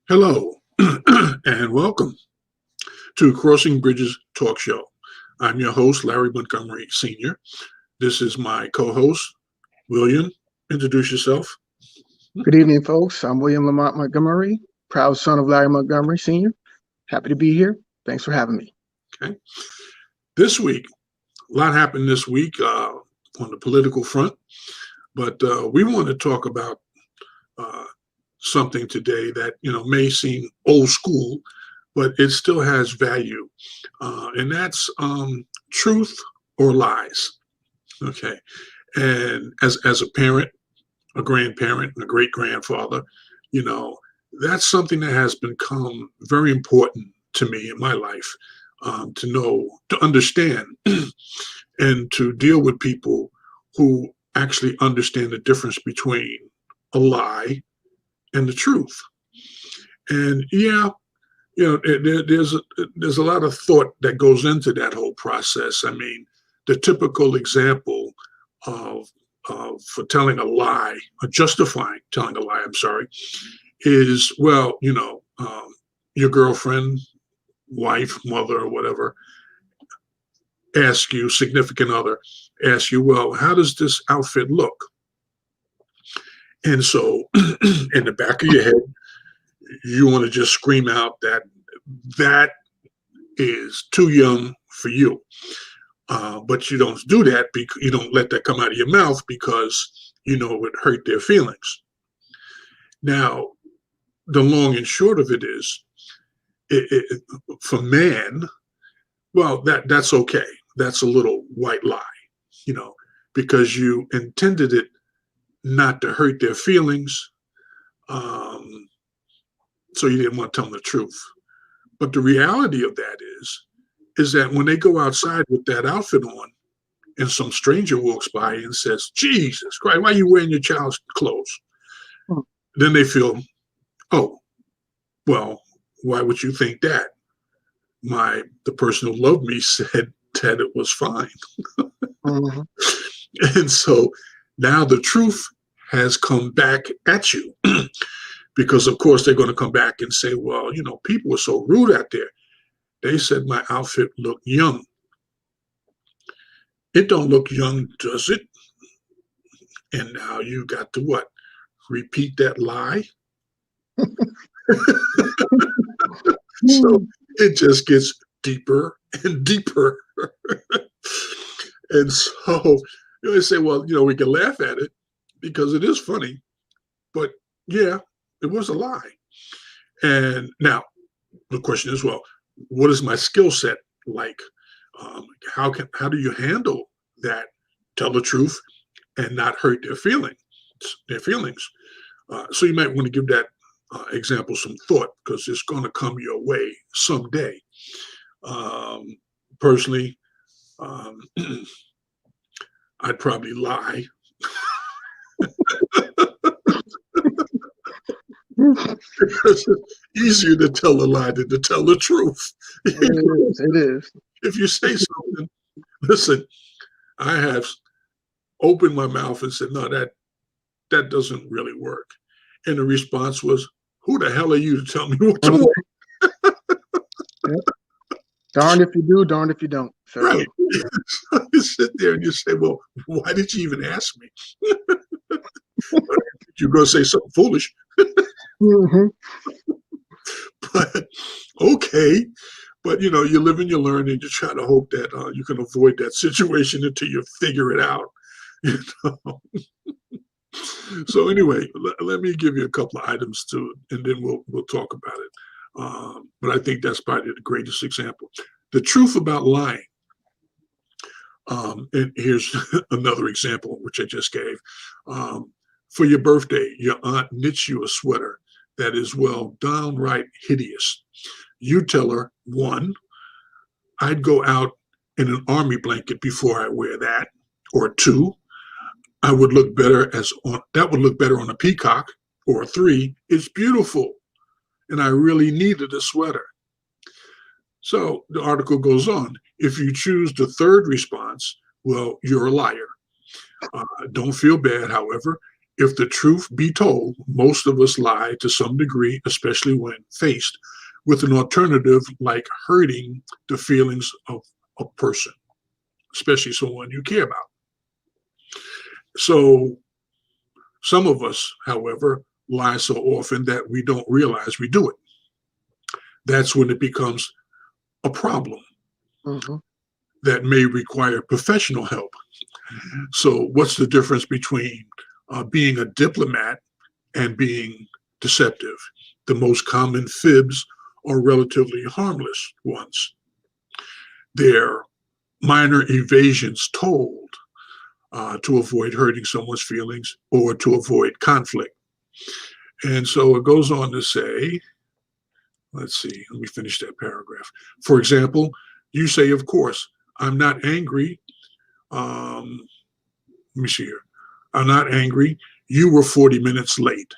Hello, and welcome to Crossing Bridges Talk Show. I'm your host, Larry Montgomery Sr. This is my co host, William. Introduce yourself. Good evening, folks. I'm William Lamont Montgomery, proud son of Larry Montgomery Sr. Happy to be here. Thanks for having me. Okay. This week, a lot happened this week on the political front, but we want to talk about something today that may seem old school, but it still has value, and that's truth or lies. Okay, and as a parent, a grandparent, and a great grandfather, that's something that has become very important to me in my life, to know, to understand, and to deal with people who actually understand the difference between a lie and the truth. And there's a lot of thought that goes into that whole process. I mean, the typical example of for telling a lie, or justifying telling a lie, I'm sorry, is, your girlfriend, wife, mother, or whatever, ask you, significant other, ask you, well, how does this outfit look? And so in the back of your head, you want to just scream out that is too young for you. But you don't do that because you don't let that come out of your mouth because it would hurt their feelings. Now, the long and short of it is, for man, well, that's okay. That's a little white lie, because you intended it not to hurt their feelings. So you didn't want to tell them the truth. But the reality of that is that when they go outside with that outfit on and some stranger walks by and says, Jesus Christ, why are you wearing your child's clothes? Hmm. Then they feel, oh, well, why would you think that? The person who loved me said that it was fine. Mm-hmm. And so now the truth has come back at you. Because, of course, they're going to come back and say, well, people were so rude out there. They said my outfit looked young. It don't look young, does it? And now you got to what? Repeat that lie? So it just gets deeper and deeper. And so they say, well, we can laugh at it because it is funny. But, yeah, it was a lie. And now the question is, well, what is my skill set like? How do you handle that? Tell the truth and not hurt their feelings. So you might want to give that example some thought because it's going to come your way someday. Personally, I'd probably lie. Because it's easier to tell a lie than to tell the truth. It is. If you say something, listen, I have opened my mouth and said, no, that doesn't really work. And the response was, who the hell are you to tell me what to work? Yep. Darned if you do, darned if you don't. So. Right. So you sit there and you say, well, why did you even ask me? You're going to say something foolish. Mm-hmm. But okay. But, you live and you learn and you try to hope that you can avoid that situation until you figure it out. So anyway, let me give you a couple of items and then we'll talk about it. But I think that's probably the greatest example. The truth about lying. And here's another example, which I just gave. For your birthday, your aunt knits you a sweater that is, well, downright hideous. You tell her, one, I'd go out in an army blanket before I wear that. Or two, that would look better on a peacock. Or three, it's beautiful and I really needed a sweater. So the article goes on. If you choose the third response, well, you're a liar. Don't feel bad, however. If the truth be told, most of us lie to some degree, especially when faced with an alternative like hurting the feelings of a person, especially someone you care about. So some of us, however, lie so often that we don't realize we do it. That's when it becomes a problem that may require professional help. So what's the difference between being a diplomat and being deceptive? The most common fibs are relatively harmless ones. They're minor evasions told to avoid hurting someone's feelings or to avoid conflict. And so it goes on to say, let's see, let me finish that paragraph. For example, you say, of course, I'm not angry. Let me see here. I'm not angry. You were 40 minutes late.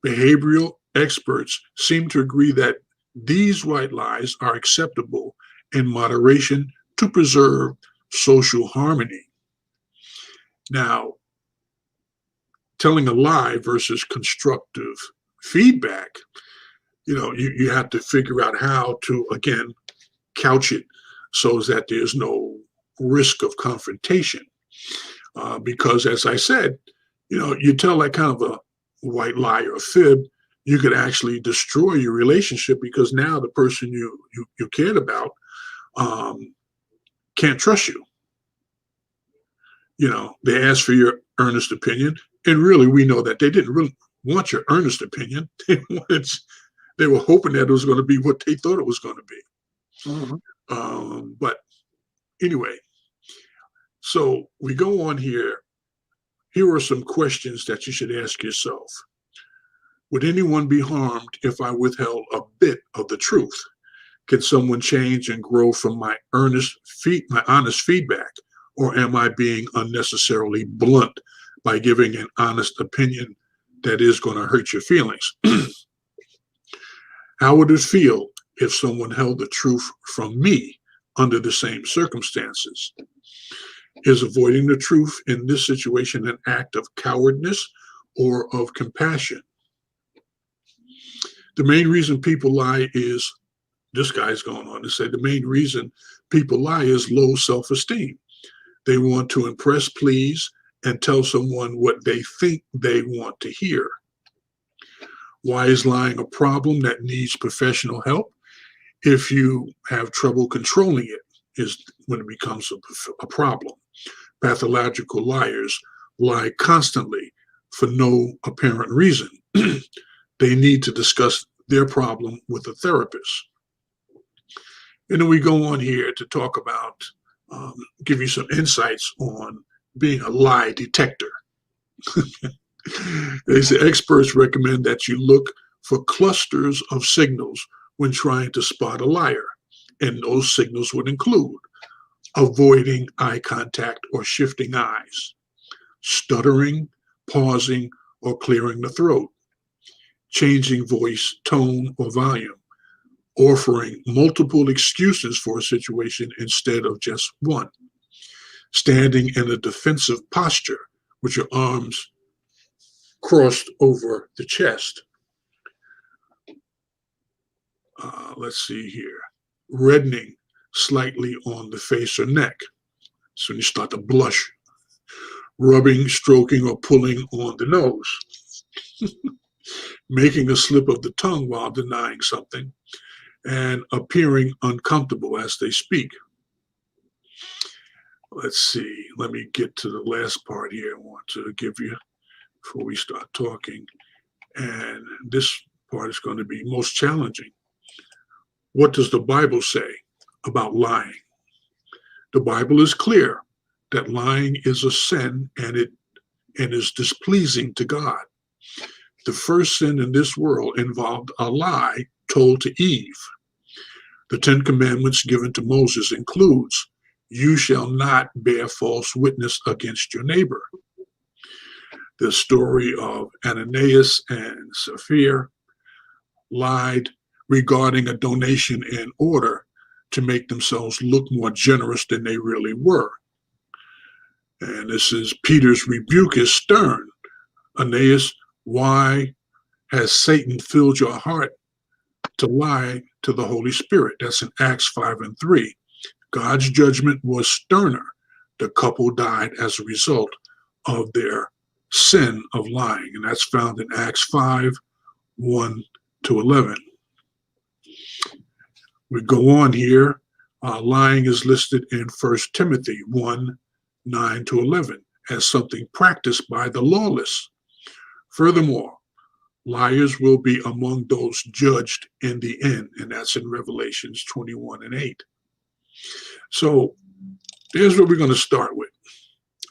Behavioral experts seem to agree that these white lies are acceptable in moderation to preserve social harmony. Now, telling a lie versus constructive feedback, you have to figure out how to, again, couch it so that there's no risk of confrontation. Because as I said, you tell that kind of a white lie or fib, you could actually destroy your relationship because now the person you cared about can't trust you. They asked for your earnest opinion, and really we know that they didn't really want your earnest opinion. They were hoping that it was going to be what they thought it was going to be. But anyway, so we go on here. Here are some questions that you should ask yourself. Would anyone be harmed if I withheld a bit of the truth? Can someone change and grow from my honest feedback? Or am I being unnecessarily blunt by giving an honest opinion that is going to hurt your feelings? How would it feel if someone held the truth from me under the same circumstances? Is avoiding the truth in this situation an act of cowardness or of compassion? The main reason people lie is, this guy's going on to say, the main reason people lie is low self-esteem. They want to impress, please, and tell someone what they think they want to hear. Why is lying a problem that needs professional help? If you have trouble controlling it, is when it becomes a problem. Pathological liars lie constantly for no apparent reason. They need to discuss their problem with a therapist. And then we go on here to talk about, give you some insights on being a lie detector. They say experts recommend that you look for clusters of signals when trying to spot a liar. And those signals would include avoiding eye contact or shifting eyes, stuttering, pausing, or clearing the throat, changing voice, tone, or volume, offering multiple excuses for a situation instead of just one, standing in a defensive posture with your arms crossed over the chest. Let's see here. Reddening slightly on the face or neck. So you start to blush. Rubbing, stroking, or pulling on the nose. Making a slip of the tongue while denying something. And appearing uncomfortable as they speak. Let's see. Let me get to the last part here I want to give you before we start talking. And this part is going to be most challenging. What does the Bible say about lying? The Bible is clear that lying is a sin and is displeasing to God. The first sin in this world involved a lie told to Eve. The 10 Commandments given to Moses includes, you shall not bear false witness against your neighbor. The story of Ananias and Sapphira lied regarding a donation in order to make themselves look more generous than they really were. And this is Peter's rebuke is stern, Aeneas, why has Satan filled your heart to lie to the Holy Spirit? That's in Acts 5:3. God's judgment was sterner. The couple died as a result of their sin of lying. And that's found in Acts 5:1-11. We go on here. Lying is listed in 1 Timothy 1:9-11 as something practiced by the lawless. Furthermore, liars will be among those judged in the end, and that's in Revelations 21:8. So here's what we're going to start with.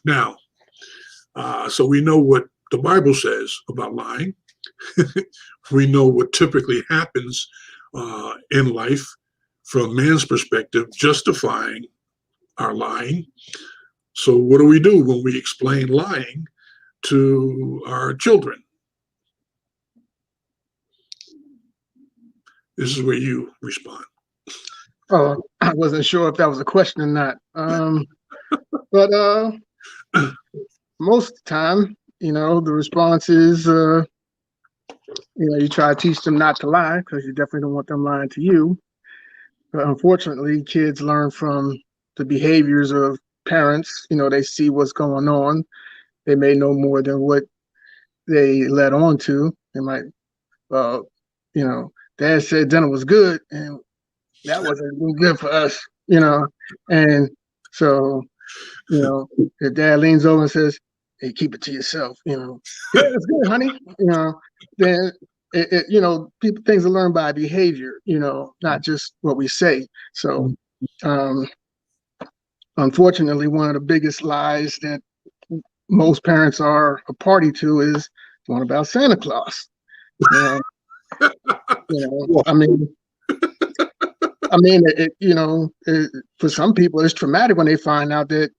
Now, so we know what the Bible says about lying. We know what typically happens in life from man's perspective, justifying our lying. So what do we do when we explain lying to our children? This is where you respond. Oh, I wasn't sure if that was a question or not. But most of the time, the response is, you try to teach them not to lie because you definitely don't want them lying to you. But unfortunately, kids learn from the behaviors of parents. They see what's going on. They may know more than what they let on to. They might, Dad said dinner was good, and that wasn't good for us, And so, if Dad leans over and says, "Hey, keep it to yourself," yeah, it's good, honey, then people, things are learned by behavior, not just what we say. So, unfortunately, one of the biggest lies that most parents are a party to is one about Santa Claus. For some people, it's traumatic when they find out that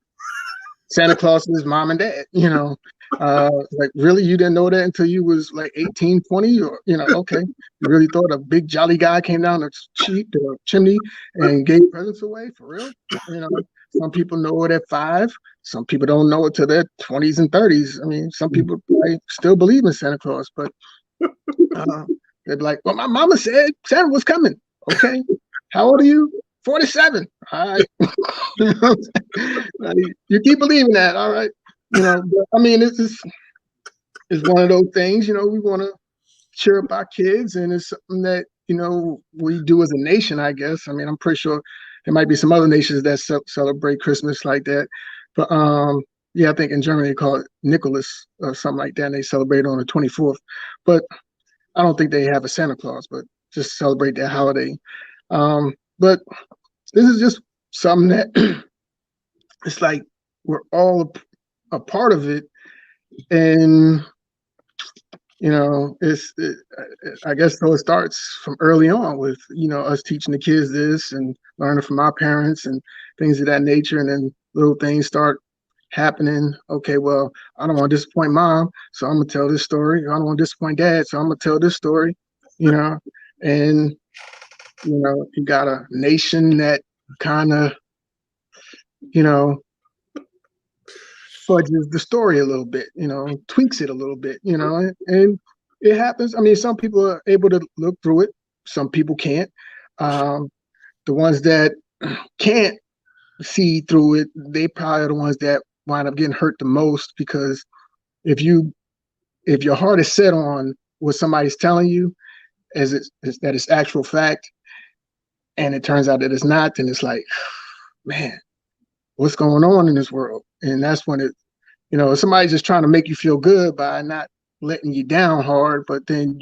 Santa Claus is mom and dad. Like, really, you didn't know that until you was like 18, 20, or okay, you really thought a big jolly guy came down the chimney and gave presents away for real? Some people know it at 5. Some people don't know it till their 20s and 30s. I mean, some people still believe in Santa Claus, but they'd be like, "Well, my mama said Santa was coming." Okay, how old are you? 47. All right. You keep believing that, all right. But, I mean, it's one of those things, we want to cheer up our kids, and it's something that, we do as a nation, I guess. I mean, I'm pretty sure there might be some other nations that celebrate Christmas like that. But yeah, I think in Germany they call it Nicholas or something like that, and they celebrate on the 24th. But I don't think they have a Santa Claus, but just celebrate that holiday. But this is just something that it's like we're all a part of it. And, I guess so it starts from early on with, us teaching the kids this and learning from our parents and things of that nature. And then little things start happening. Okay, well, I don't want to disappoint mom, so I'm going to tell this story. I don't want to disappoint dad, so I'm going to tell this story, and you got a nation that kind of, fudges the story a little bit, tweaks it a little bit, and it happens. I mean, some people are able to look through it. Some people can't. The ones that can't see through it, they probably are the ones that wind up getting hurt the most, because if your heart is set on what somebody's telling you that it's actual fact, and it turns out that it's not, then it's like, man, what's going on in this world? And that's when somebody's just trying to make you feel good by not letting you down hard, but then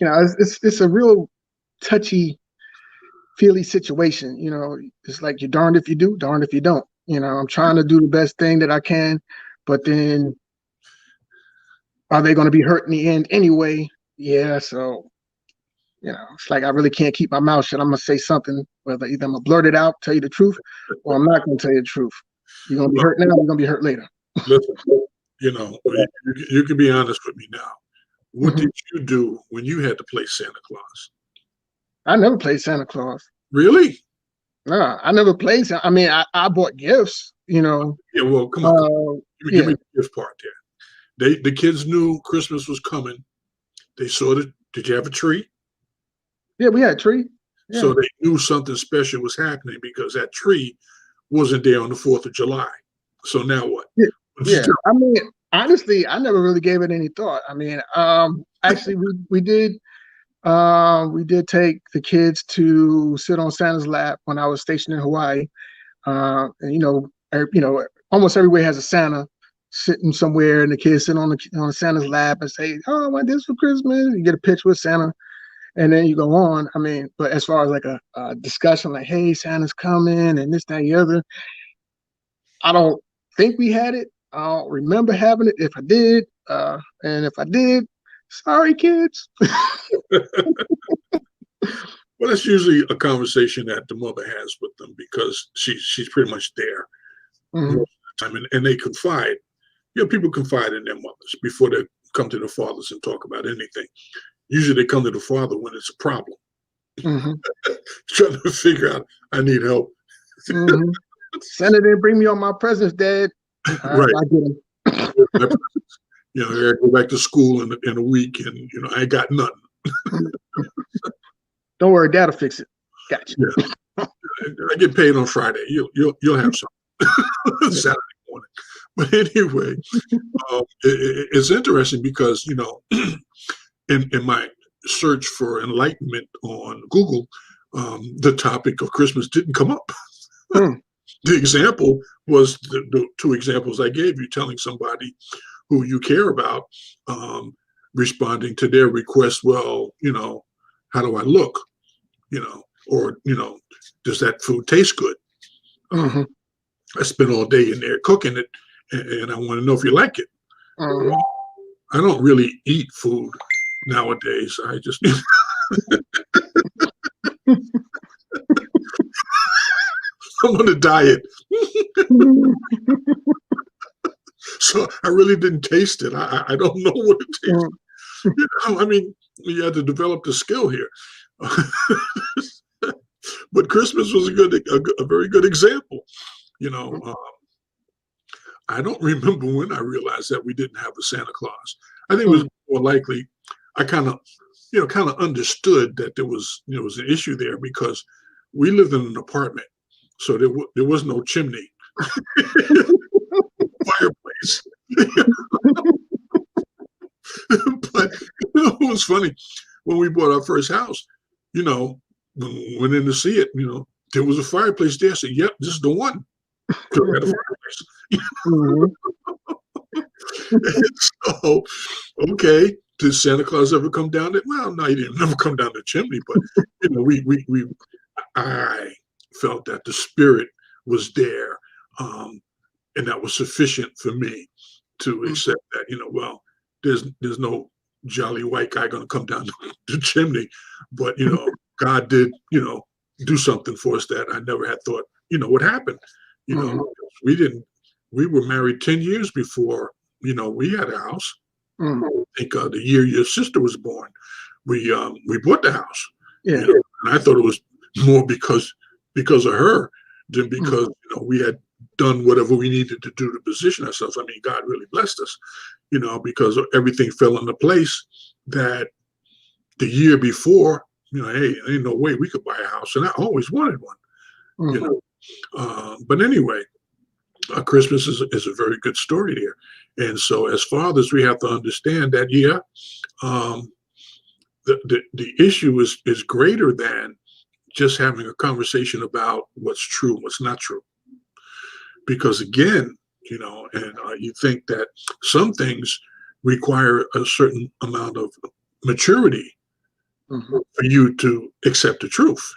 it's a real touchy feely situation. It's like you're darned if you do, darned if you don't. I'm trying to do the best thing that I can, but then are they going to be hurt in the end anyway? Yeah, so it's like I really can't keep my mouth shut. I'm gonna say something, whether either I'm gonna blurt it out, tell you the truth, or I'm not gonna tell you the truth. You're gonna be hurt now, you're gonna be hurt later. Listen, you can be honest with me now. What did you do when you had to play Santa Claus? I never played Santa Claus. Really? No, I never played Santa. I mean, I bought gifts, Yeah, well, come on. Give me the gift part there. the kids knew Christmas was coming. They saw it. Did you have a tree? Yeah, we had a tree. Yeah. So they knew something special was happening because that tree wasn't there on the 4th of July. So now what? Yeah. I mean, honestly, I never really gave it any thought. I mean, actually, we did take the kids to sit on Santa's lap when I was stationed in Hawaii. And almost everywhere has a Santa sitting somewhere, and the kids sit on Santa's lap and say, "Oh, I want this for Christmas." You get a picture with Santa, and then you go on. I mean, but as far as like a discussion, like, "Hey, Santa's coming," and this, that, and the other, I don't think we had it. I don't remember having it. If I did, and if I did, sorry, kids. Well, that's usually a conversation that the mother has with them because she's pretty much there most of the time, and they confide. People confide in their mothers before they come to their fathers and talk about anything. Usually, they come to the father when it's a problem, trying to figure out, I need help. Santa didn't bring me all my presents, Dad. Right. I get him. I go back to school in a week, and I ain't got nothing. Don't worry, Dad'll fix it. Gotcha. Yeah. I get paid on Friday. You'll have some Saturday morning. But anyway, it's interesting because in my search for enlightenment on Google, the topic of Christmas didn't come up. The example was the two examples I gave you, telling somebody who you care about, responding to their request. Well, how do I look? Or does that food taste good? I spent all day in there cooking it, and I want to know if you like it. I don't really eat food nowadays. I just I'm on a diet. So I really didn't taste it. I don't know what it tastes. I mean, you had to develop the skill here. But Christmas was a very good example. I don't remember when I realized that we didn't have a Santa Claus. I think it was more likely I kind of understood that there was an issue there because we lived in an apartment, so there was no chimney, fireplace. But it was funny when we bought our first house. When we went in to see it, there was a fireplace there. I said, "Yep, this is the one." At a fireplace. So, okay, did Santa Claus ever come down it? Well, no, he didn't never come down the chimney, but I felt that the spirit was there, and that was sufficient for me to accept that. Well, there's no jolly white guy going to come down the chimney, but God did do something for us that I never had thought would happen. We were married 10 years before we had a house. I think the year your sister was born, we bought the house. Yeah. And I thought it was more because of her than because we had done whatever we needed to do to position ourselves. I mean, God really blessed us, because everything fell into place that the year before, hey, ain't no way we could buy a house, and I always wanted one. But anyway, Christmas is a very good story there. And so as fathers, we have to understand that, the issue is greater than just having a conversation about what's true, what's not true. Because again, and you think that some things require a certain amount of maturity for you to accept the truth.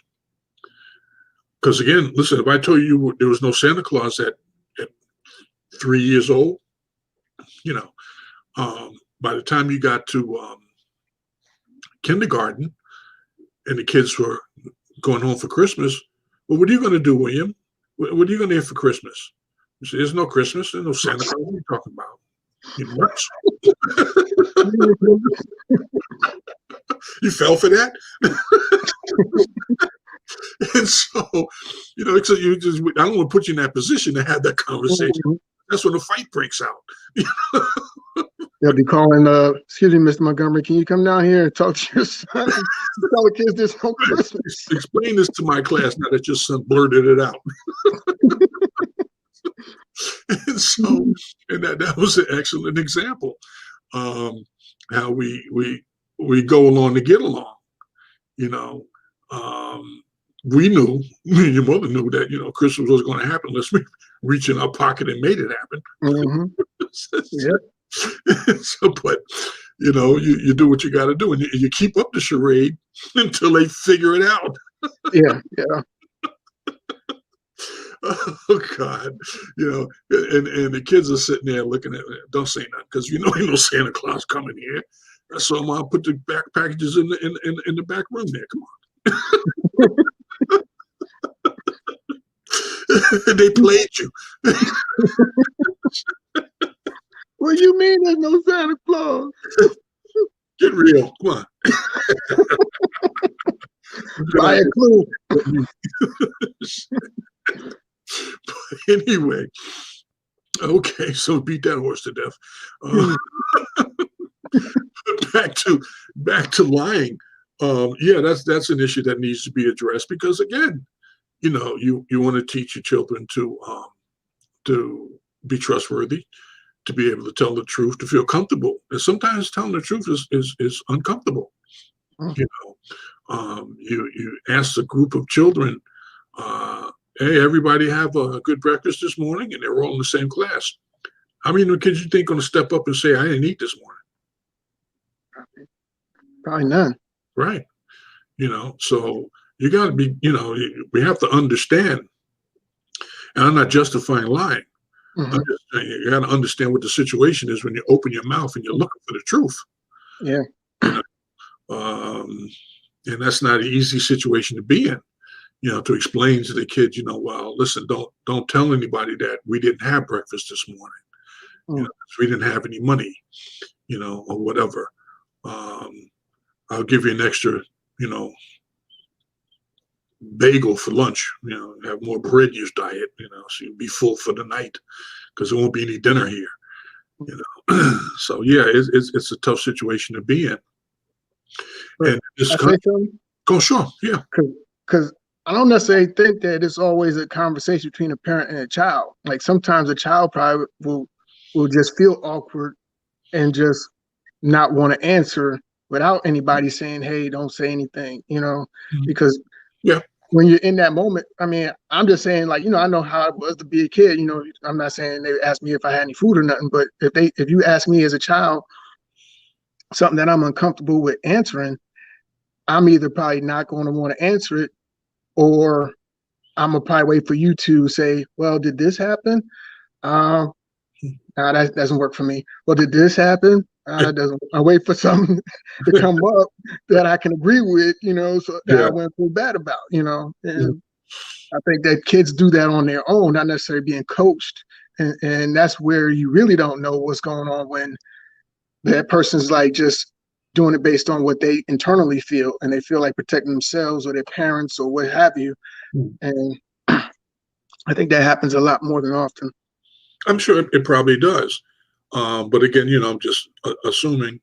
Because again, listen, if I told you there was no Santa Claus at 3 years old, by the time you got to kindergarten and the kids were going home for Christmas, well, what are you going to do, William? What are you going to have for Christmas? You say, there's no Christmas, there's no Santa Claus. What are you talking about? You nuts? You fell for that? And so, I don't want to put you in that position to have that conversation. That's when the fight breaks out. They'll be calling, excuse me, Mr. Montgomery, can you come down here and talk to your son and tell the kids this on Christmas? Explain this to my class now that your son blurted it out. And so, and that was an excellent example. How we go along to get along. You know, we knew, your mother knew that, Christmas was going to happen unless we reach in our pocket and made it happen. Mm-hmm. Yep. So, but, you do what you got to do, and you keep up the charade until they figure it out. Yeah, yeah. Oh God, and the kids are sitting there looking at it. Don't say nothing, because ain't no Santa Claus coming here. So I'll put the back packages in the back room there. Come on. They played you. What do you mean there's no Santa Claus? Get real. Come on. Buy a clue. Anyway, okay, so beat that horse to death. Back to lying. Yeah, that's an issue that needs to be addressed, because again, you want to teach your children to be trustworthy, to be able to tell the truth, to feel comfortable. And sometimes telling the truth is uncomfortable. You ask a group of children, hey, everybody have a good breakfast this morning, and they're all in the same class. How many of the kids you think going to step up and say, I didn't eat this morning? Probably none. Right. So you got to be, we have to understand, and I'm not justifying lying. Mm-hmm. I'm just saying, you got to understand what the situation is when you open your mouth and you're looking for the truth. Yeah. And that's not an easy situation to be in. To explain to the kids, well, listen, don't tell anybody that we didn't have breakfast this morning. We didn't have any money, or whatever. I'll give you an extra, bagel for lunch. Have more bread in your diet, so you'll be full for the night, because there won't be any dinner here. So yeah, it's a tough situation to be in. But and this go sure, yeah, because I don't necessarily think that it's always a conversation between a parent and a child. Like sometimes a child probably will just feel awkward and just not want to answer without anybody saying, hey, don't say anything, because when you're in that moment, I mean, I'm just saying, like, I know how it was to be a kid. I'm not saying they asked me if I had any food or nothing, but if you ask me as a child something that I'm uncomfortable with answering, I'm either probably not going to want to answer it, or I'm gonna probably wait for you to say, well, did this happen? That doesn't work for me. Well, did this happen? That doesn't. I wait for something to come up that I can agree with, so that I won't feel bad about, And I think that kids do that on their own, not necessarily being coached. And that's where you really don't know what's going on when that person's like just doing it based on what they internally feel, and they feel like protecting themselves or their parents or what have you. And I think that happens a lot more than often. I'm sure it probably does. But again, I'm just assuming,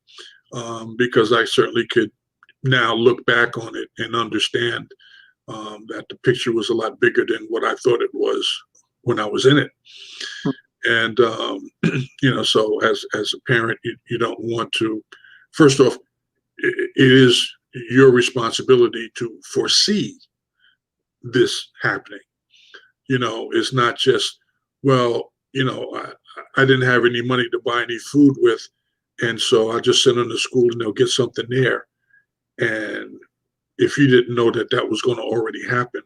because I certainly could now look back on it and understand that the picture was a lot bigger than what I thought it was when I was in it. And, so as a parent, you don't want to, first off, it is your responsibility to foresee this happening. It's not just, well, I didn't have any money to buy any food with, and so I just sent them to school and they'll get something there. And if you didn't know that was going to already happen,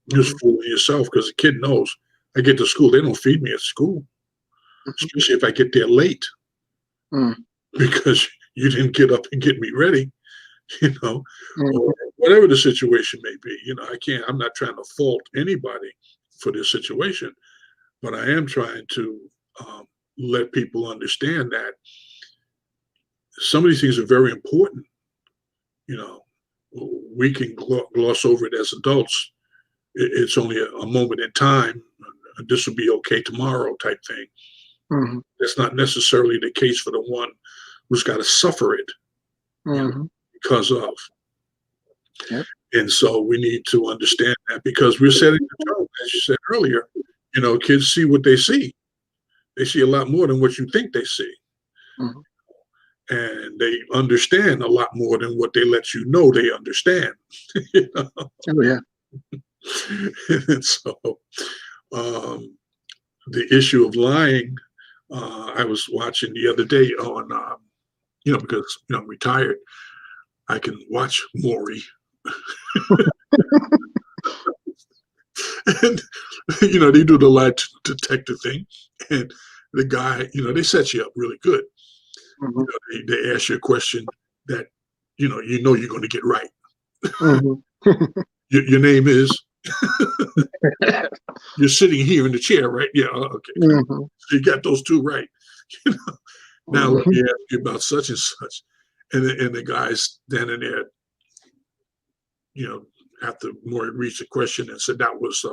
you're just fooling yourself, because the kid knows, I get to school, they don't feed me at school, especially if I get there late, because you didn't get up and get me ready, or whatever the situation may be. I'm not trying to fault anybody for this situation, but I am trying to let people understand that some of these things are very important. We can gloss over it as adults. It's only a moment in time. This will be okay tomorrow type thing. Mhm. That's not necessarily the case for the one who's got to suffer it, you know, Mhm. because of. Yep. And so we need to understand that because we're setting the tone, as you said earlier. Kids see what they see. They see a lot more than what you think they see. Mhm. And they understand a lot more than what they let you know they understand. You know? Oh, yeah. And so um, the issue of lying, I was watching the other day on, because I'm retired, I can watch Maury. And they do the lie detector thing, and the guy, they set you up really good. Mhm. They ask you a question that you're going to get right. Mhm. Your name is, you're sitting here in the chair, right? Yeah, okay. Mhm. So you got those two right. Now let Mhm. me ask you about such and such, and the guy's standing there, you know, after Maury reached the question and said that was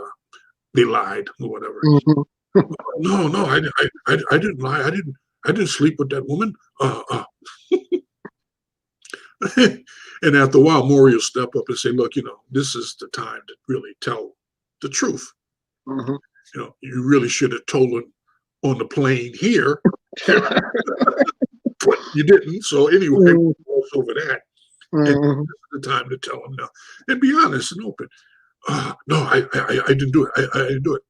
they lied or whatever. Mhm. No, no, I didn't lie. I didn't sleep with that woman. And after a while, Maury will step up and say, "Look, this is the time to really tell the truth. Mhm. You really should have told him on the plane here, but you didn't. So anyway, Mhm. we'll gloss over that. And Mhm. this is the time to tell him now and be honest and open. No, I didn't do it. I didn't do it.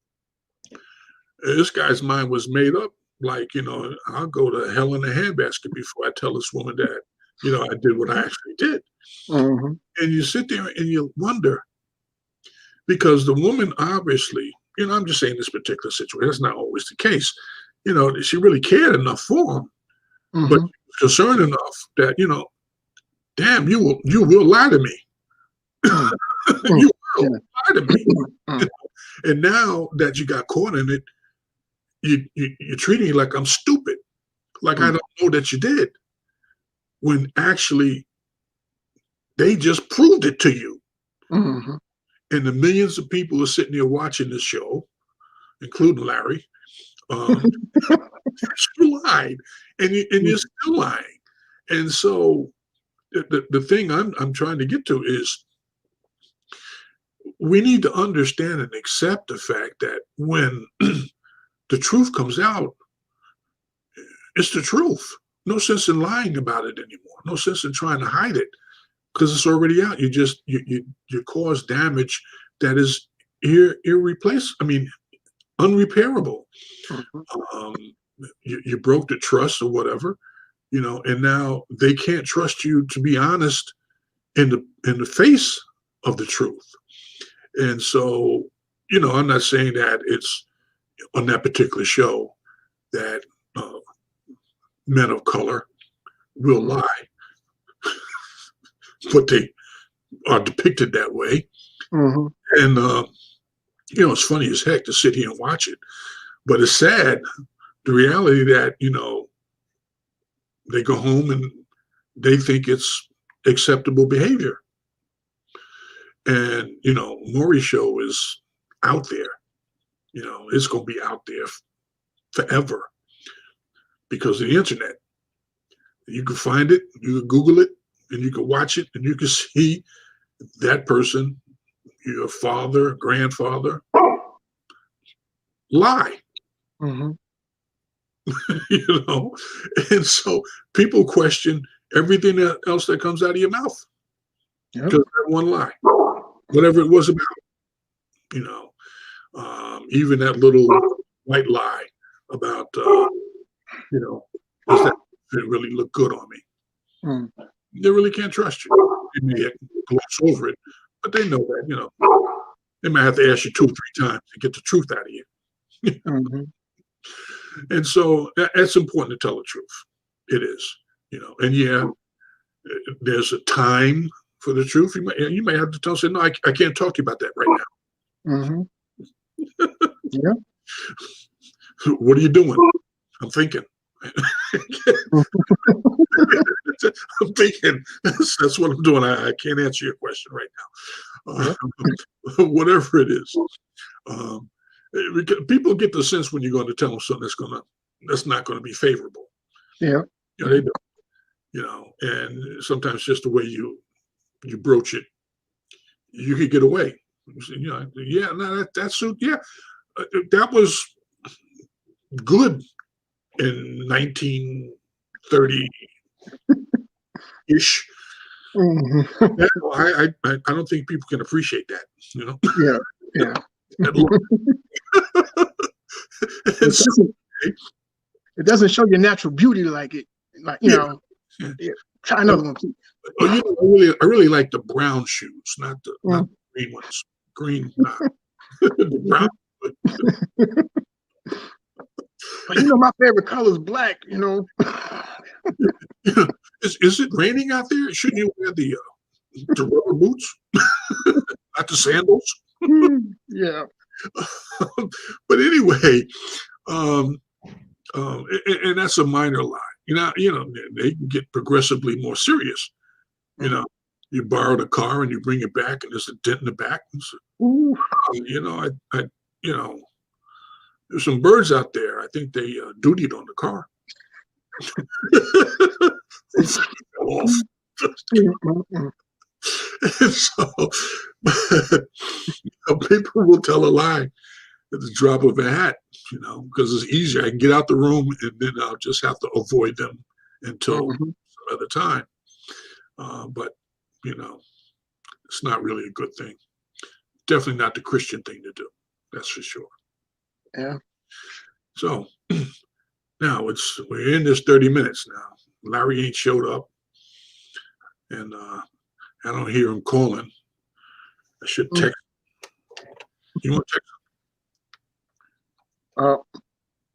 This guy's mind was made up. Like, I'll go to hell in a handbasket before I tell this woman that, I did what I actually did. Mhm. And you sit there and you wonder because the woman obviously, I'm just saying this particular situation, that's not always the case. She really cared enough for him, but Mhm. concerned enough that, damn, you will lie to me. Mm. Mm. You will Yeah. lie to me. Mm. And now that you got caught in it, you're treating me like I'm stupid, like I Mm. don't know that you did, when actually they just proved it to you. Mhm. And the millions of people who are sitting there watching this show, including Larry, um, you lied, and you're still lying. And so the thing I'm trying to get to is we need to understand and accept the fact that when the truth comes out, it's the truth. No sense in lying about it anymore. No sense in trying to hide it because it's already out. You cause damage that is irreplaceable. I mean, unrepairable. Mhm. Um, you broke the trust or whatever, and now they can't trust you to be honest in the face of the truth. And so, I'm not saying that it's on that particular show that uh, men of color will Mhm. lie, but they are depicted that way. Mhm. And it's funny as heck to sit here and watch it, but it's sad the reality that they go home and they think it's acceptable behavior. And Maury's show is out there. It's going to be out there forever because of the internet. You can find it, you can Google it, and you can watch it, and you can see that person, your father, grandfather, lie. Mhm. you know, and so people question everything else that comes out of your mouth Yep. because of that one lie, whatever it was about. You know, even that little white lie about, does that fit really look good on me? Mm. They really can't trust you. They may gloss over it, but they know that, they might have to ask you 2 or 3 times to get the truth out of you. Mhm. And so it's important to tell the truth. It is, and yeah, there's a time for the truth. You may have to tell say, no, I can't talk to you about that right Mhm. Yeah. now. What are you doing? I'm thinking. I'm thinking. That's what I'm doing. I can't answer your question right now. Yep. Whatever it is. Um, People get the sense when you're going to tell them something that's going to that's not going to be favorable. Yeah. They do. And sometimes just the way you broach it, you could get away. Yeah, no, that suit, yeah, that was good in 1930-ish. Mhm. I don't think people can appreciate that. Yeah. Yeah. That look. And It so, doesn't, it doesn't show your natural beauty like it. Like, yeah, yeah. yeah. Try another one, please. I really like the brown shoes, not the green ones. Green, the brown. But my favorite color is black, Is it raining out there? Shouldn't you wear the rubber boots, not the sandals? Yeah. But anyway, and that's a minor lie. They can get progressively more serious. You borrowed a car and you bring it back, and there's a dent in the back. And so, there's some birds out there. I think they dutied on the car. Off. And so people will tell a lie at the drop of a hat, because it's easier. I can get out the room and then I'll just have to avoid them until some other time. But, it's not really a good thing. Definitely not the Christian thing to do. That's for sure. Yeah. So now we're in this 30 minutes now. Larry ain't showed up. And I don't hear him calling. I should text. You want to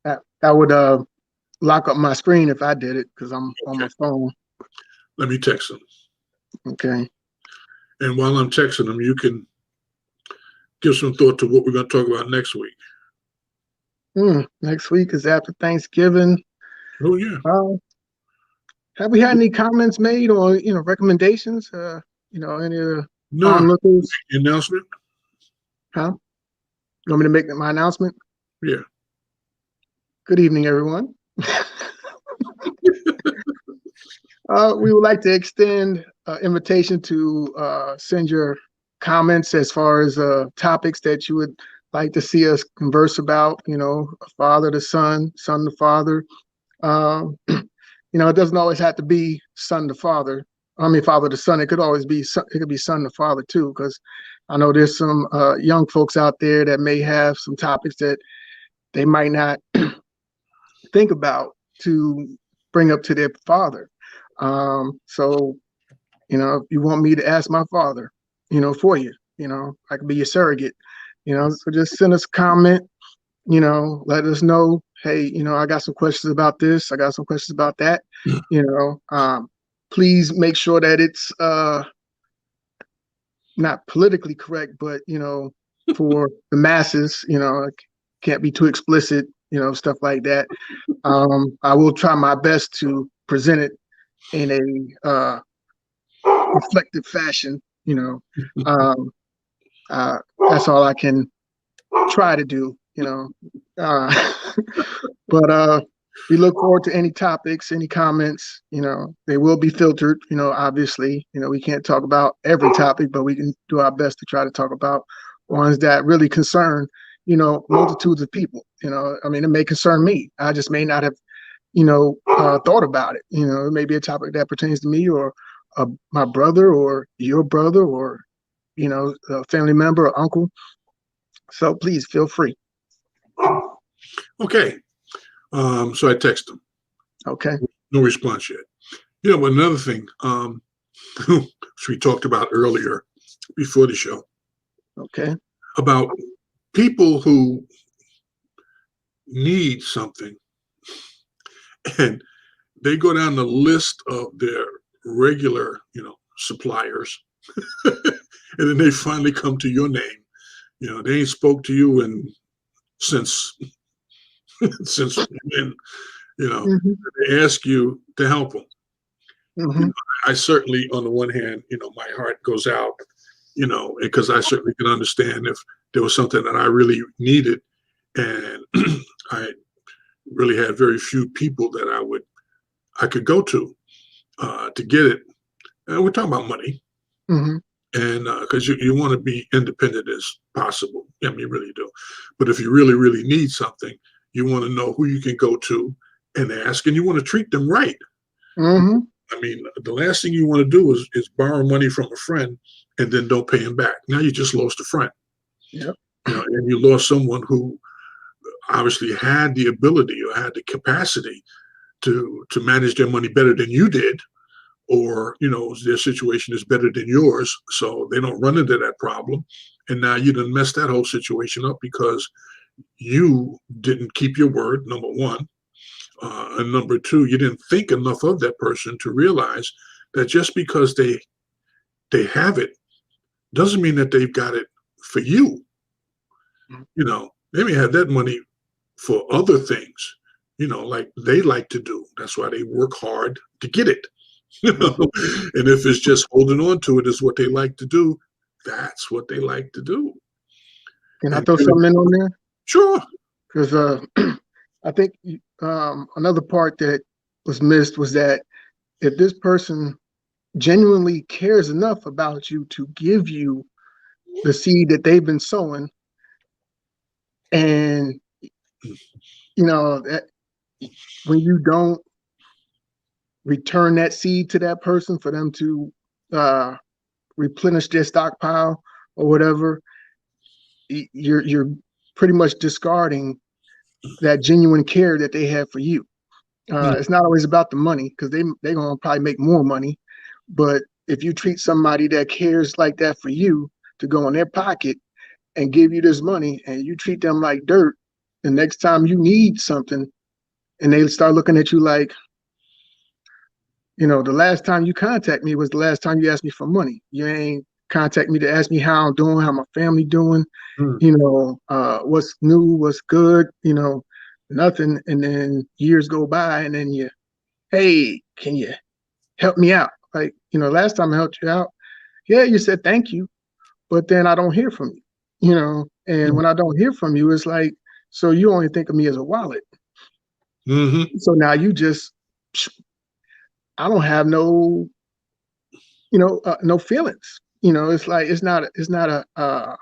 text? That would lock up my screen if I did it because I'm on my phone. Let me text him. Okay. And while I'm texting him, you can give some thought to what we're going to talk about next week. Next week is after Thanksgiving. Oh yeah. Have we had any comments made or recommendations? Any onlookers? Announcement? Huh? You want me to make my announcement? Yeah. Good evening, everyone. We would like to extend invitation to send your comments as far as topics that you would like to see us converse about, a father to son, son to father. It doesn't always have to be son to father. I mean, father to son. It could always be son, it could be son to father too, because I know there's some young folks out there that may have some topics that they might not think about to bring up to their father. So, if you want me to ask my father, for you, I could be your surrogate, so just send us a comment, let us know, hey, I got some questions about this. I got some questions about that, please make sure that it's not politically correct, but, for the masses, it can't be too explicit, stuff like that. I will try my best to present it in a reflective fashion, that's all I can try to do, but we look forward to any topics, any comments, they will be filtered, obviously, we can't talk about every topic, but we can do our best to try to talk about ones that really concern, multitudes of people, I mean, it may concern me. I just may not have thought about it. It may be a topic that pertains to me or my brother or your brother or, a family member or uncle. So please feel free. Okay. So I text him. Okay. No response yet. But another thing, which we talked about earlier before the show. Okay. About people who need something and they go down the list of their regular, suppliers, and then they finally come to your name. They ain't spoke to you since when, they ask you to help them. I certainly, on the one hand, my heart goes out, because I certainly can understand if there was something that I really needed and I really had very few people that I could go to get it. And we're talking about money, Hmm. and because you want to be independent as possible. I mean, you really do. But if you really, really need something, you want to know who you can go to and ask, and you want to treat them right. Hmm. I mean, the last thing you want to do is borrow money from a friend and then don't pay him back. Now you just lost a friend, Yep. and you lost someone who obviously had the ability or had the capacity to manage their money better than you did, or their situation is better than yours, so they don't run into that problem. And now you done messed that whole situation up because you didn't keep your word, number one. And number two, you didn't think enough of that person to realize that just because they have it doesn't mean that they've got it for you. They may have that money for other things, like they like to do. That's why they work hard to get it. And if it's just holding on to it is what they like to do, that's what they like to do. Can I And throw something in on there? sure. Because I think another part that was missed was that if this person genuinely cares enough about you to give you the seed that they've been sowing, and that when you don't return that seed to that person for them to replenish their stockpile or whatever, you're pretty much discarding that genuine care that they have for you. It's not always about the money, because they're gonna probably make more money, but if you treat somebody that cares like that for you to go in their pocket and give you this money, and you treat them like dirt, the next time you need something and they start looking at you like, the last time you contact me was the last time you asked me for money. You ain't contact me to ask me how I'm doing, how my family doing, Mm. what's new, what's good, nothing. And then years go by, and then hey, can you help me out? Like, last time I helped you out, yeah, you said thank you, but then I don't hear from you, and when I don't hear from you, it's like, so you only think of me as a wallet. Mm-hmm. So now I don't have no feelings. It's like it's not a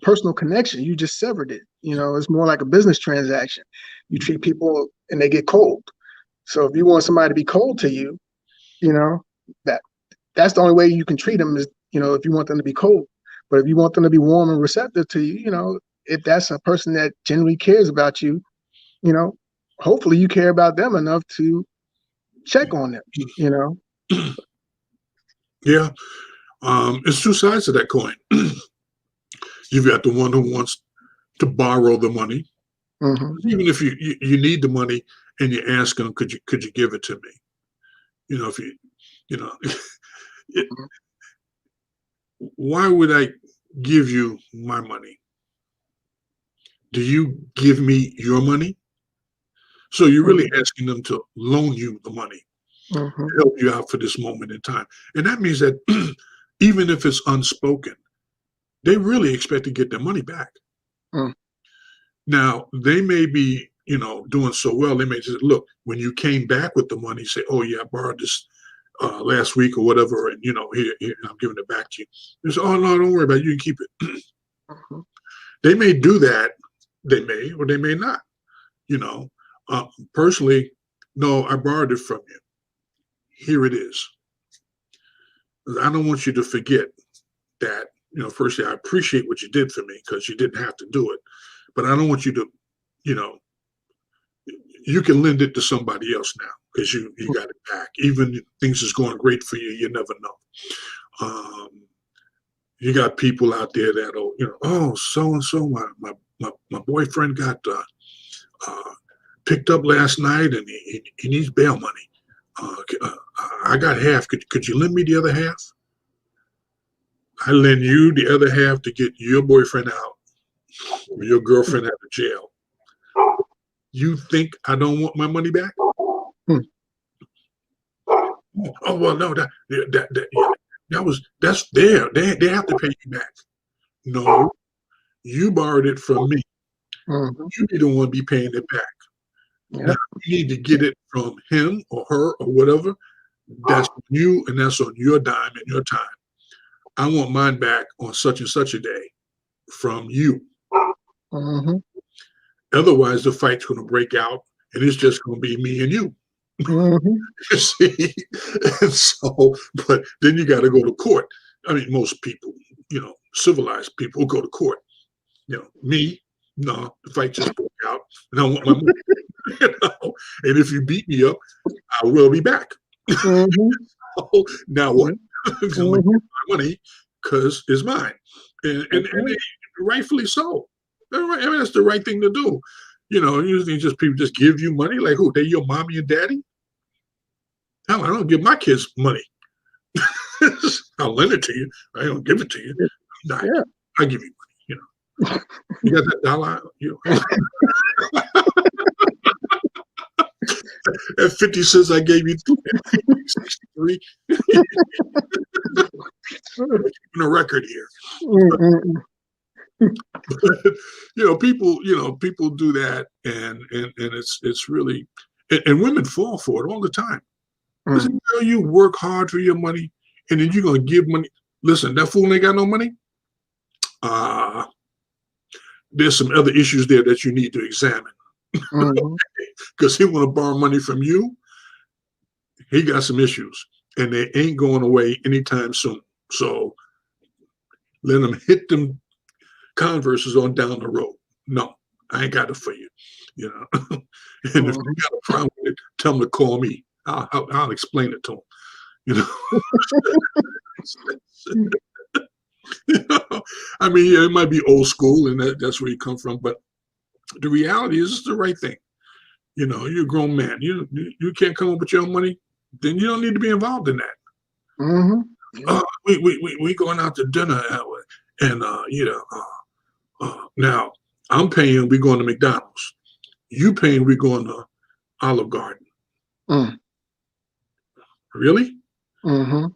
personal connection. You just severed it. It's more like a business transaction. You treat people and they get cold. So if you want somebody to be cold to you, that that's the only way you can treat them is, if you want them to be cold. But if you want them to be warm and receptive to you, if that's a person that genuinely cares about you, hopefully you care about them enough to check on them. Yeah. It's two sides of that coin. You've got the one who wants to borrow the money, Hmm. even if you need the money and you ask them, could you give it to me? If you know, it, why would I give you my money? Do you give me your money? So you're really asking them to loan you the money, Hmm. to help you out for this moment in time. And that means that even if it's unspoken, they really expect to get their money back. Mm. Now, they may be, doing so well, they may just look, when you came back with the money, say, oh, yeah, I borrowed this last week or whatever, and, here, I'm giving it back to you. They say, oh, no, don't worry about it. You can keep it. Hmm. They may do that. They may, or they may not. Personally, no, I borrowed it from you. Here it is. I don't want you to forget that, firstly, I appreciate what you did for me because you didn't have to do it. But I don't want you to, you know, you can lend it to somebody else now because you got it back. Even if things is going great for you, you never know. You got people out there that'll, oh, so and so, my boyfriend got picked up last night and he needs bail money. I got half. Could you lend me the other half? I lend you the other half to get your boyfriend out or your girlfriend out of jail. You think I don't want my money back? Hmm. Oh well, no, that's there. They have to pay you back. No, you borrowed it from me. Hmm. You be the one be paying it back. Yeah. You need to get it from him or her or whatever. That's on you, and that's on your dime and your time. I want mine back on such and such a day from you. Mm-hmm. Otherwise, the fight's going to break out, and it's just going to be me and you. Mm-hmm. You see, and so, but then you got to go to court. I mean, most people, civilized people go to court. Me, no, the fight just broke out, and I want my money. And if you beat me up, I will be back. Mm-hmm. Now what? I'm gonna Mm-hmm. get my money because it's mine, and rightfully so. I mean, that's the right thing to do. Usually just people just give you money. Like who? They your mommy and daddy? Hell, I don't give my kids money. I'll lend it to you. I don't give it to you. Nah, Yeah. I give you money. You got that dollar? That 50 cents I gave you, 63. Keeping a record here. People do that, and it's really, and women fall for it all the time. Listen, girl, you work hard for your money, and then you're gonna give money. Listen, that fool ain't got no money. There's some other issues there that you need to examine. Because he want to borrow money from you. He got some issues, and they ain't going away anytime soon. So let him hit them Converses on down the road. No, I ain't got it for you. And if you got a problem with it, tell him to call me. I'll explain it to him. I mean, yeah, it might be old school, and that's where you come from. But the reality is, it's the right thing. You're a grown man. You can't come up with your own money, then you don't need to be involved in that. We going out to dinner, and now I'm paying. We going to McDonald's. You paying? We going to Olive Garden. Really? No.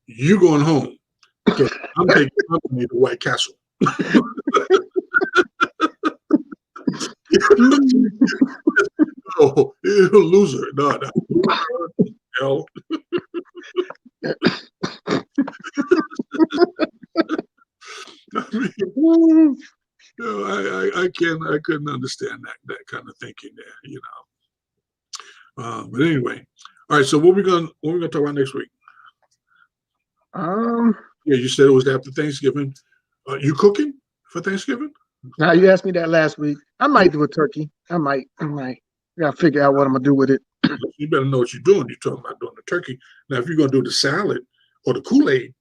You going home? Because I'm taking company to White Castle. Oh, loser! No. Hell. I couldn't understand that kind of thinking there, but anyway, all right. So what we gonna talk about next week? Yeah, you said it was after Thanksgiving. You cooking for Thanksgiving? Now you asked me that last week. I might do a turkey. I might. I gotta figure out what I'm gonna do with it. You better know what you're doing. You're talking about doing the turkey. Now, if you're gonna do the salad or the Kool-Aid,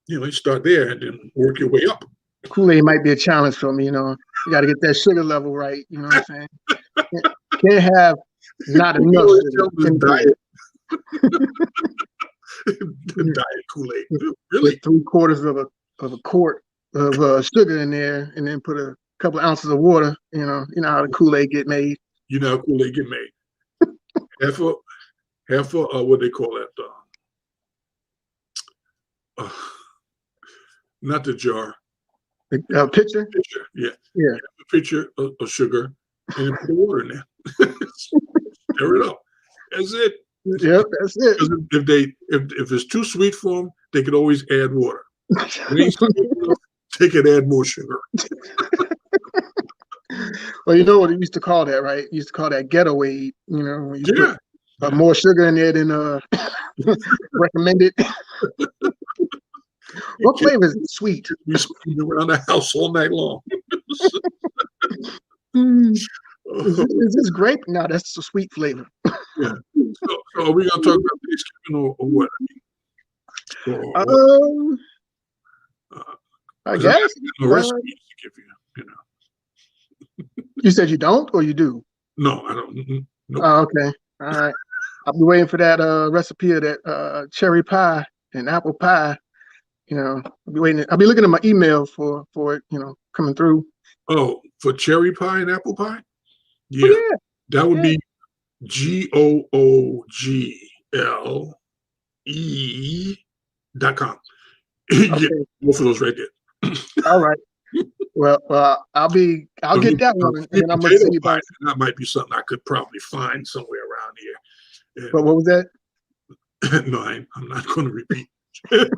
you start there and then work your way up. Kool-Aid might be a challenge for me. You got to get that sugar level right. You know what I'm saying? Can't have not enough sugar. Diet. Diet Kool-Aid. Really? Put 3/4 of a quart of sugar in there, and then put a couple of ounces of water. You know how the Kool-Aid get made. You know how Kool-Aid get made. half a what they call that? Not the jar. Pitcher? Pitcher, yeah. A pitcher of sugar, and put the water in there. Stir it up. That's it. Yep, that's it. If it's too sweet for them, they could always add water. They could add more sugar. Well, you know what they used to call that, right? You used to call that ghetto-aid. Put more sugar in there than recommended. What flavor is it? Sweet? We spin around the house all night long. Is this grape? No, that's a sweet flavor. Yeah. So are we gonna talk about Thanksgiving or what? I guess. No recipes to give you. You said you don't, or you do? No, I don't. Nope. Oh, okay. All right. I'll be waiting for that recipe of that cherry pie and apple pie. I'll be waiting. I'll be looking at my email for it. Coming through. Oh, for cherry pie and apple pie? Yeah. Oh, yeah. That would be google.com. Okay. Both of those right there. All right. I'll So get that one, and sweet then I'm gonna potato see pie, about. that might be something I could probably find somewhere around here. But what was that? And no, I'm not going to repeat. You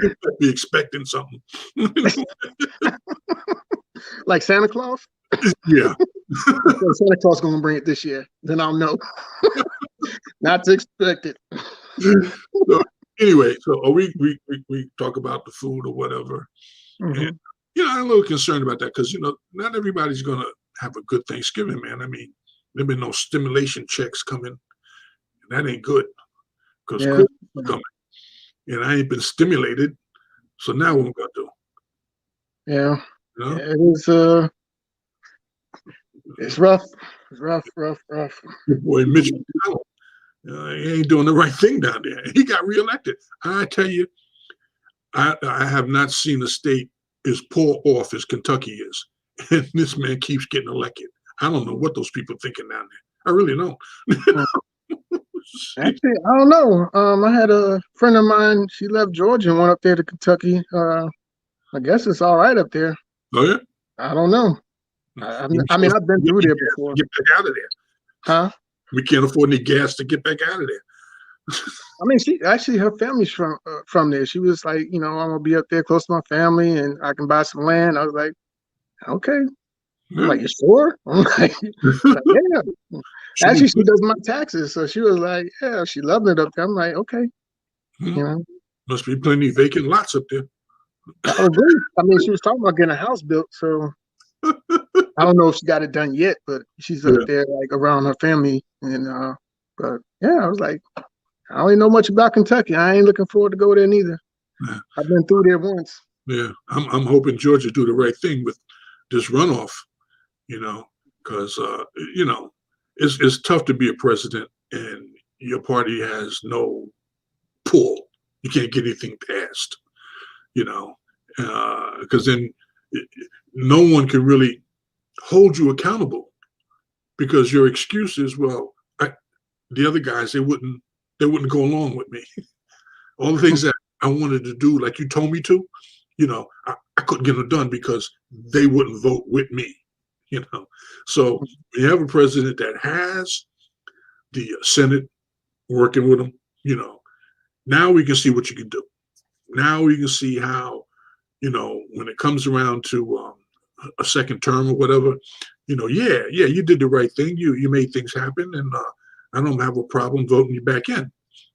might be expecting something. Like Santa Claus? Yeah. So Santa Claus gonna bring it this year. Then I'll know. Not to expect it. So anyway, so we talk about the food or whatever. And, Mhm. I'm a little concerned about that because, not everybody's going to have a good Thanksgiving, man. I mean, there been no stimulation checks coming. And that ain't good because Yeah. Christmas is coming. And I ain't been stimulated. So now what I'm going to do? Yeah. You know? It is. It's rough. It's rough. Your boy Mitch McConnell, he ain't doing the right thing down there. He got reelected. I tell you, I have not seen a state as poor off as Kentucky is. And this man keeps getting elected. I don't know what those people thinking down there. I really don't. Actually, I don't know. I had a friend of mine. She left Georgia and went up there to Kentucky. I guess it's all right up there. Oh, yeah? I don't know. I mean, I've been through there before. Get back out of there. Huh? We can't afford any gas to get back out of there. I mean, she actually her family's from there. She was like, I'm gonna be up there close to my family, and I can buy some land. I was like, okay. I'm like, you sure? I'm like, yeah. Actually, she does my taxes, so she was like, yeah, she loved it up there. I'm like, okay, Must be plenty of vacant lots up there. I agree. I mean, she was talking about getting a house built, so I don't know if she got it done yet, but she's up there like around her family, and but yeah, I was like, I don't even know much about Kentucky. I ain't looking forward to go there neither. Yeah. I've been through there once. Yeah, I'm hoping Georgia do the right thing with this runoff, because it's tough to be a president and your party has no pull. You can't get anything passed, because then no one can really hold you accountable because your excuse is, well, the other guys they wouldn't go along with me. All the things that I wanted to do, like you told me to, I couldn't get them done because they wouldn't vote with me. So when you have a president that has the Senate working with him, now we can see what you can do. Now we can see how, when it comes around to a second term or whatever, yeah, you did the right thing. You made things happen, and I don't have a problem voting you back in.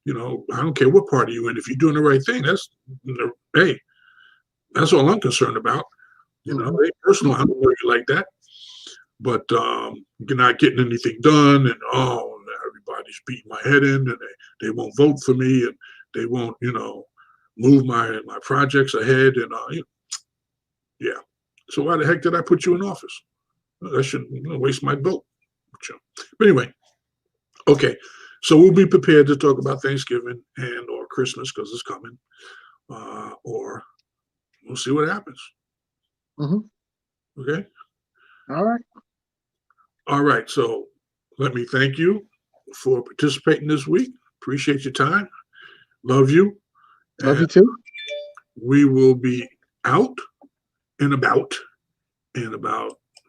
I don't care what party you're in. If you're doing the right thing, hey, that's all I'm concerned about. Hey, personal, I don't know you like that, but you're not getting anything done, and everybody's beating my head in, and they won't vote for me, and they won't, move my projects ahead, and yeah. So why the heck did I put you in office? I shouldn't waste my vote. But anyway, okay. So we'll be prepared to talk about Thanksgiving and or Christmas because it's coming, or we'll see what happens. Mm-hmm. Okay. All right. So let me thank you for participating this week. Appreciate your time. Love you. Love you too. We will be out and about in about